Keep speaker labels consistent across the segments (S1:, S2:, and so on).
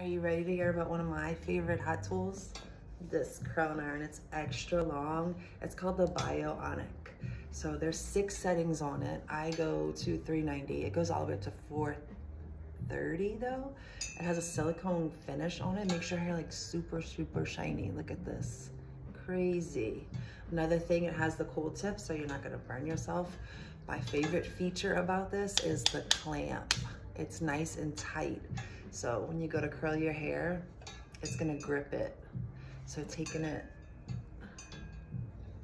S1: Are you ready to hear about one of my favorite hot tools? This curling iron. It's extra long. It's called the Ionic. So there's 6 settings on it. I go to 390. It goes all the way up to 430 though. It has a silicone finish on it. Makes your hair like super, super shiny. Look at this. Crazy. Another thing, it has the cool tip so you're not gonna burn yourself. My favorite feature about this is the clamp. It's nice and tight. So when you go to curl your hair, it's gonna grip it. So taking it,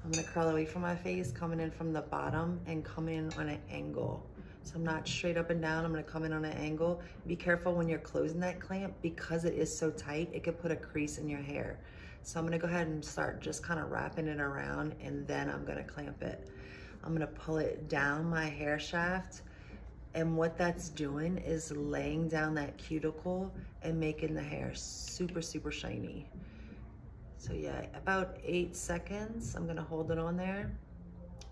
S1: I'm gonna curl away from my face, coming in from the bottom and coming in on an angle. So I'm not straight up and down, I'm gonna come in on an angle. Be careful when you're closing that clamp because it is so tight, it could put a crease in your hair. So I'm gonna go ahead and start just kind of wrapping it around and then I'm gonna clamp it. I'm gonna pull it down my hair shaft, and what that's doing is laying down that cuticle and making the hair super, super shiny. So yeah, about 8 seconds, I'm gonna hold it on there.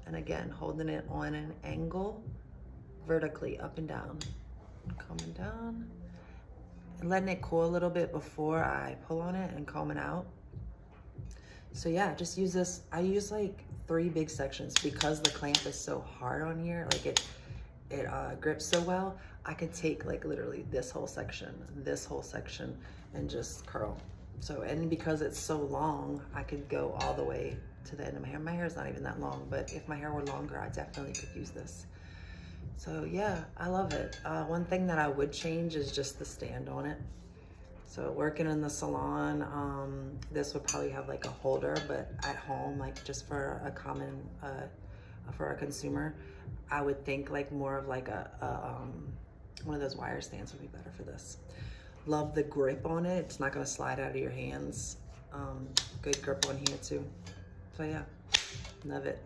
S1: And again, holding it on an angle, vertically up and down. Coming down, and letting it cool a little bit before I pull on it and comb it out. So yeah, just use this. I use like 3 big sections because the clamp is so hard on here, like it grips so well. I could take like literally this whole section, and just curl. So, and because it's so long, I could go all the way to the end of my hair. My hair is not even that long, but if my hair were longer, I definitely could use this. So yeah, I love it. One thing that I would change is just the stand on it. So working in the salon, this would probably have like a holder, but at home, like just for a common, for a consumer, I would think like more of like one of those wire stands would be better for this. Love the grip on it. It's not gonna slide out of your hands. Good grip on here too. So yeah, love it.